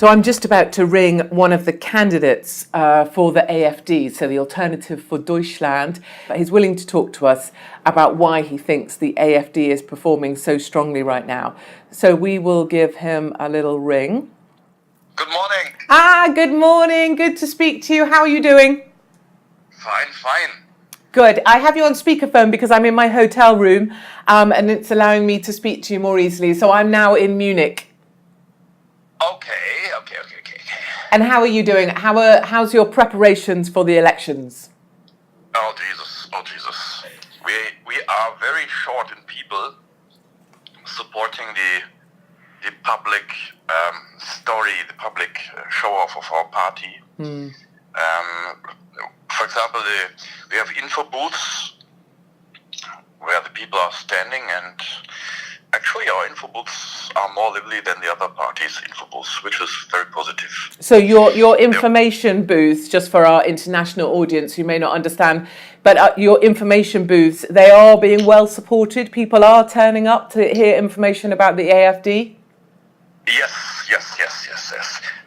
So I'm just about to ring one of the candidates for the AfD, so the Alternative for Deutschland. He's willing to talk to us about why he thinks the AfD is performing so strongly right now. So we will give him a little ring. Good morning. Good morning. Good to speak to you. How are you doing? Fine. Good. I have you on speakerphone because I'm in my hotel room and it's allowing me to speak to you more easily. So I'm now in Munich. Okay. And how are you doing? How's your preparations for the elections? Oh Jesus. We are very short in people supporting the public story, the public show-off of our party. For example, we have info booths where the people are standing, and actually our info booths are more lively than the other parties' info booths, which is very positive. So your information booths, just for our international audience who may not understand, but your information booths, they are being well supported? People are turning up to hear information about the AfD? Yes.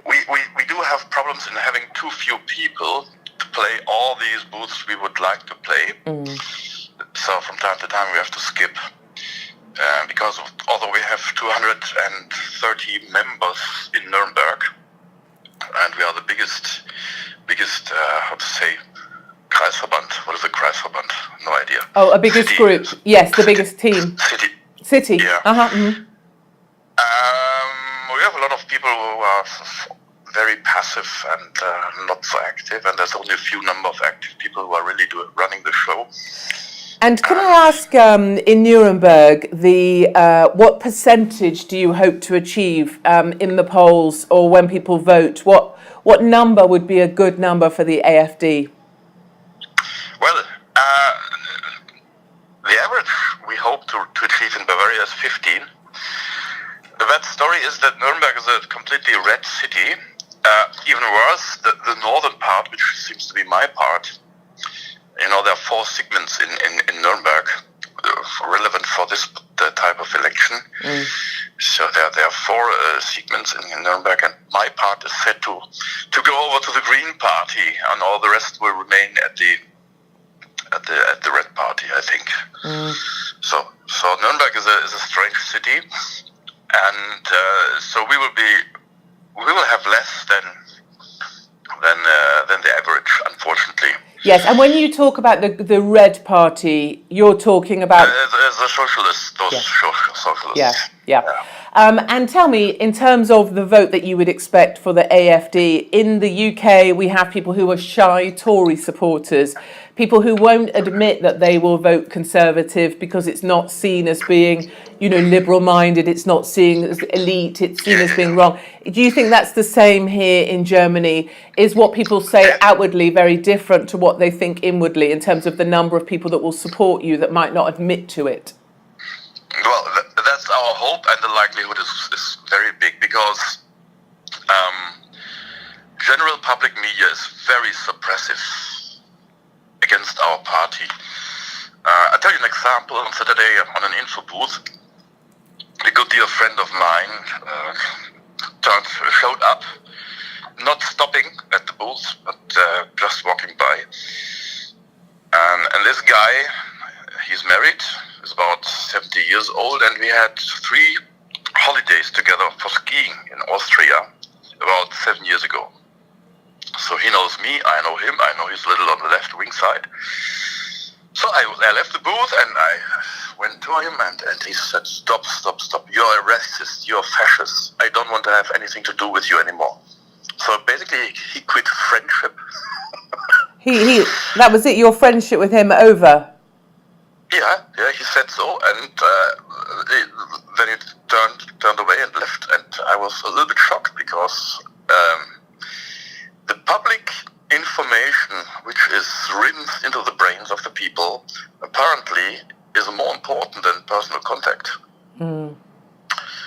We do have problems in having too few people to play all these booths we would like to play. So from time to time we have to skip. Because although we have 230 members in Nürnberg, and we are the biggest, Kreisverband. What is a Kreisverband? No idea. Oh, a biggest city. Group. Yes, the biggest team. City. Yeah. We have a lot of people who are very passive and not so active, and there's only a few number of active people who are really running the show. And can I ask, in Nuremberg, what percentage do you hope to achieve in the polls or when people vote? What number would be a good number for the AfD? Well, the average we hope to achieve in Bavaria is 15. The bad story is that Nuremberg is a completely red city. Even worse, the northern part, which seems to be my part, there are 4 segments in Nuremberg relevant for this type of election. So there are 4 segments in Nuremberg, and my part is set to go over to the Green Party, and all the rest will remain at the Red Party, I think. So Nuremberg is a strange city, and so we will have less than the average, unfortunately. Yes, and when you talk about the Red Party, you're talking about the socialists, socialists. Yeah. And tell me, in terms of the vote that you would expect for the AfD, in the UK, we have people who are shy Tory supporters, people who won't admit that they will vote Conservative because it's not seen as being, liberal-minded, it's not seen as elite, it's seen as being wrong. Do you think that's the same here in Germany? Is what people say outwardly very different to what they think inwardly in terms of the number of people that will support you that might not admit to it? Well, that's our hope, and the likelihood is very big because general public media is very suppressive against our party. I'll tell you an example. On Saturday, on an info booth, a good dear friend of mine showed up, not stopping at the booth, but just walking by. And this guy, he's married, is about 70 years old, and we had 3 holidays together for skiing in Austria about 7 years ago. So he knows me, I know him, I know he's a little on the left wing side. So I left the booth and I went to him and he said, stop, you're a racist, you're a fascist, I don't want to have anything to do with you anymore. So basically he quit friendship. That was it, your friendship with him over? Yeah, he said so, and then he turned away and left, and I was a little bit shocked because the public information, which is rinsed into the brains of the people, apparently is more important than personal contact.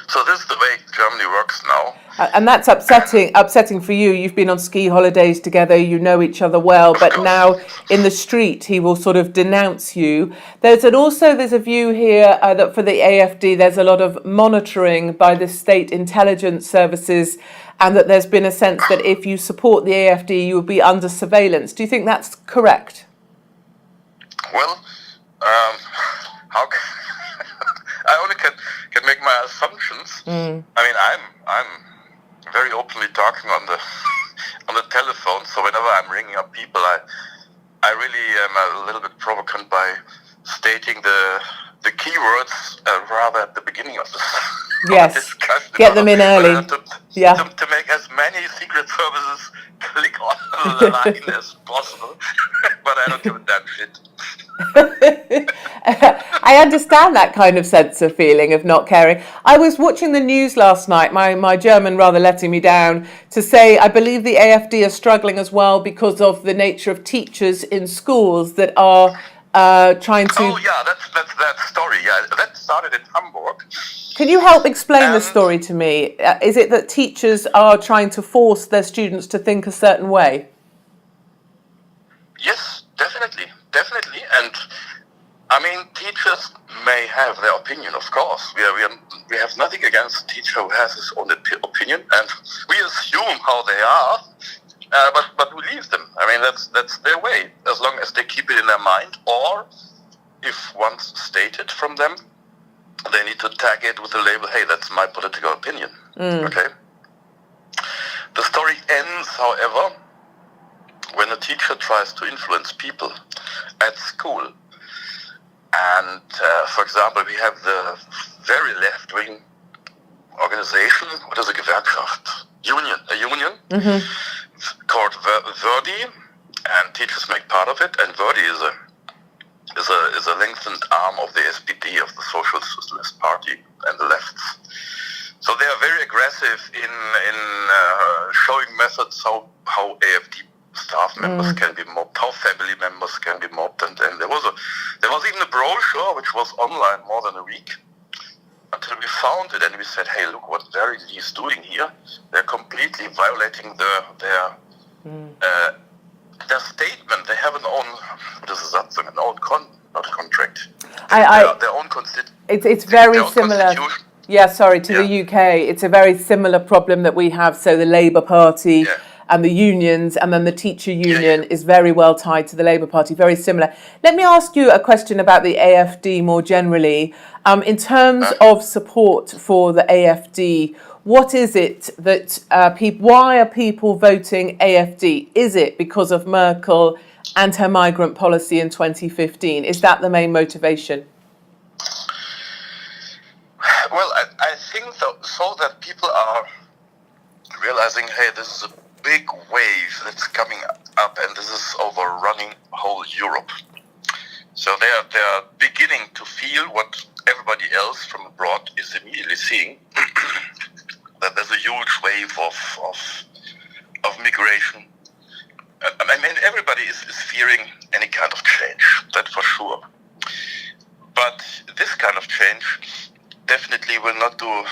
So this is the way Germany works now. And that's upsetting for you. You've been on ski holidays together, you know each other well, but now in the street he will sort of denounce you. There's a view here that for the AfD there's a lot of monitoring by the state intelligence services, and that there's been a sense that if you support the AfD you will be under surveillance. Do you think that's correct? Well, I only can make my assumptions. I mean, I'm very openly talking on the telephone. So whenever I'm ringing up people, I really am a little bit provocant by stating the keywords rather at the beginning of the discussion. Get them in early. To make as many secret services click on the line as possible. But I don't give a damn shit. I understand that kind of sense of feeling of not caring. I was watching the news last night, my German rather letting me down, to say I believe the AfD are struggling as well because of the nature of teachers in schools that are trying to... Oh yeah, that's that story. Yeah, that started in Hamburg. Can you help explain the story to me? Is it that teachers are trying to force their students to think a certain way? Yes, definitely. And I mean, teachers may have their opinion, of course. We have nothing against a teacher who has his own opinion, and we assume how they are, but we leave them. I mean, that's their way, as long as they keep it in their mind, or if once stated from them, they need to tag it with the label, hey, that's my political opinion. Okay? The story ends, however, when a teacher tries to influence people at school. And, for example, we have the very left-wing organization, what is a Gewerkschaft? A union called Verdi, and teachers make part of it, and Verdi is a lengthened arm of the SPD, of the Social Socialist Party and the lefts. So they are very aggressive in showing methods how AfD staff members can be mobbed, how family members can be mobbed, and there was even a brochure which was online more than a week until we found it and we said, hey, look what Verdi is doing here. They're completely violating their statement. They have an own contract. Their own It's very similar. Yeah, sorry, to the UK. It's a very similar problem that we have. So the Labour Party and the unions, and then the teacher union is very well tied to the Labour Party, very similar. Let me ask you a question about the AfD more generally. In terms of support for the AfD, what is it that why are people voting AfD? Is it because of Merkel and her migrant policy in 2015? Is that the main motivation? Well, I think so that people are realizing, hey, this is a big wave that's coming up, and this is overrunning whole Europe. So they are beginning to feel what everybody else from abroad is immediately seeing, that there's a huge wave of migration. I mean, everybody is fearing any kind of change, that's for sure. But this kind of change definitely will not do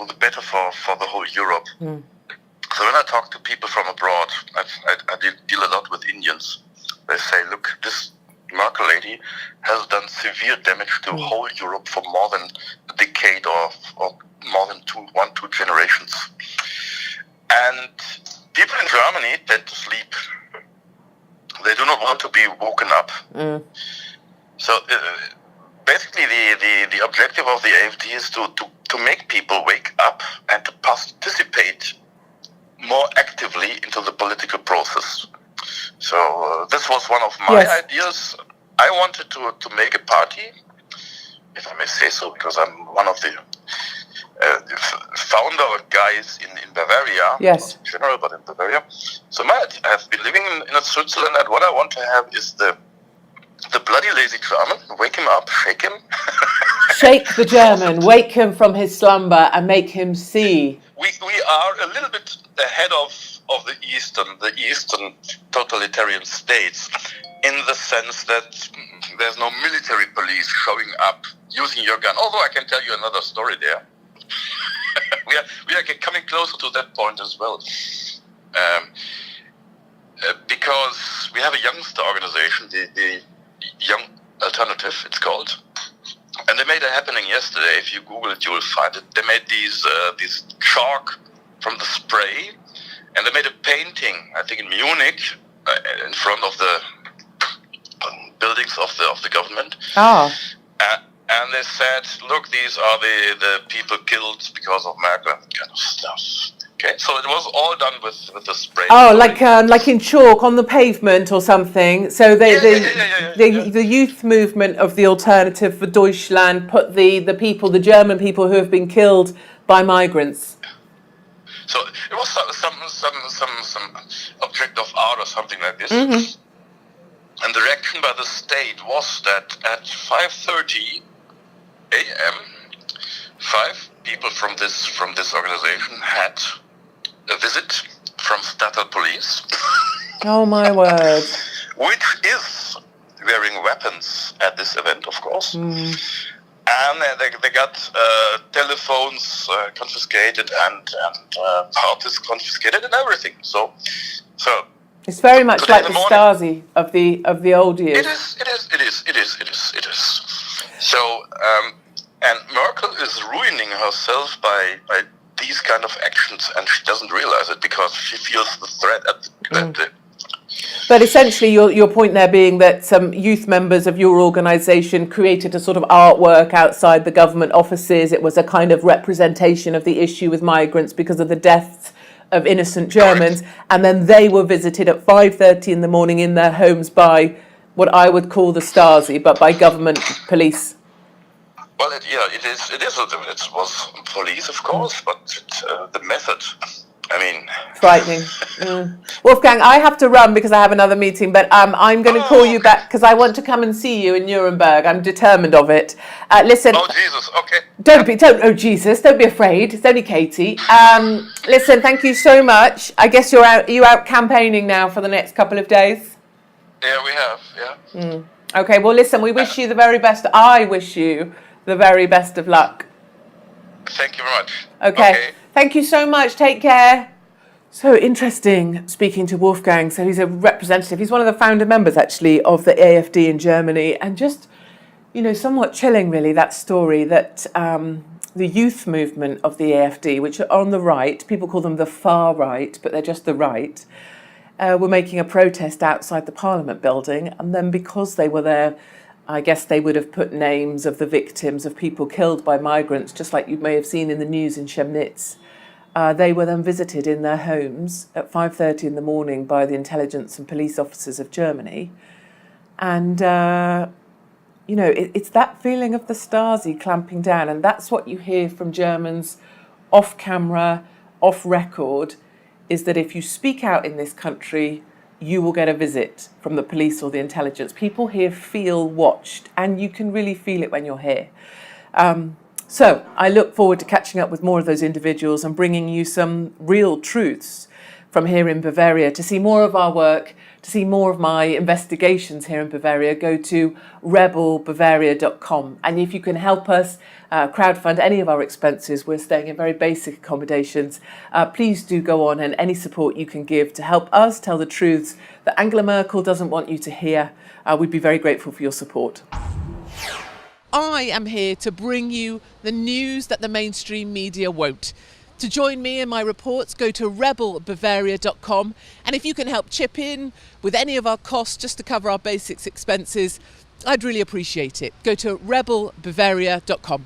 the better for the whole Europe. So when I talk to people from abroad, I deal a lot with Indians. They say, look, this Merkel lady has done severe damage to whole Europe for more than a decade or more than two generations. And people in Germany tend to sleep. They do not want to be woken up. So basically the objective of the AfD is to make people wake up and to participate more actively into the political process. So this was one of my ideas. I wanted to make a party, if I may say so, because I'm one of the founder guys in Bavaria, not in general, but in Bavaria. So I have been living in Switzerland, and what I want to have is the bloody lazy German, wake him up, shake him. Shake the German, wake him from his slumber and make him see. We are a little bit ahead of the Eastern totalitarian states, in the sense that there's no military police showing up using your gun. Although I can tell you another story there. we are coming closer to that point as well. Because we have a youngster organization, the Young Alternative, it's called, and they made a happening yesterday. If you Google it, you will find it. They made these chalk from the spray, and they made a painting, I think in Munich, in front of the buildings of the government. And they said, look, these are the people killed because of Merkel, kind of stuff. Okay, so it was all done with the spray. Oh, like in chalk on the pavement or something. So the youth movement of the Alternative for Deutschland put the German people who have been killed by migrants. So it was some object of art or something like this. Mm-hmm. And the reaction by the state was that at 5:30 a.m., 5 people from this organization had a visit from Stadtteil police. Oh my word! Which is wearing weapons at this event, of course. And they got telephones confiscated and parties confiscated and everything. So it's very much like the Stasi of the old years. It is. So and Merkel is ruining herself by these kind of actions, and she doesn't realize it because she feels the threat at the. But essentially, your point there being that some youth members of your organisation created a sort of artwork outside the government offices. It was a kind of representation of the issue with migrants because of the deaths of innocent Germans. Correct. And then they were visited at 5:30 in the morning in their homes by what I would call the Stasi, but by government police. Well, it is. It was police, of course, but the method. I mean, frightening. Wolfgang, I have to run because I have another meeting, but I'm going to call you back because I want to come and see you in Nuremberg. I'm determined of it. Listen. Oh Jesus, okay. Oh Jesus, don't be afraid. It's only Katie. Listen, thank you so much. I guess you're out campaigning now for the next couple of days. Yeah, we have. Yeah. Okay. Well, listen, we wish you the very best. I wish you the very best of luck. Thank you very much. Okay. Thank you so much. Take care. So interesting speaking to Wolfgang. So he's a representative. He's one of the founder members, actually, of the AfD in Germany. And just, somewhat chilling, really, that story that the youth movement of the AfD, which are on the right, people call them the far right, but they're just the right, were making a protest outside the Parliament building. And then because they were there, I guess they would have put names of the victims of people killed by migrants, just like you may have seen in the news in Chemnitz. They were then visited in their homes at 5:30 in the morning by the intelligence and police officers of Germany. And, it's that feeling of the Stasi clamping down. And that's what you hear from Germans off camera, off record, is that if you speak out in this country, you will get a visit from the police or the intelligence. People here feel watched, and you can really feel it when you're here. So I look forward to catching up with more of those individuals and bringing you some real truths from here in Bavaria. To see more of our work, to see more of my investigations here in Bavaria, go to rebelbavaria.com. And if you can help us crowdfund any of our expenses, we're staying in very basic accommodations, please do go on, and any support you can give to help us tell the truths that Angela Merkel doesn't want you to hear, we'd be very grateful for your support. I am here to bring you the news that the mainstream media won't. To join me in my reports, go to rebelbavaria.com. And if you can help chip in with any of our costs just to cover our basic expenses, I'd really appreciate it. Go to rebelbavaria.com.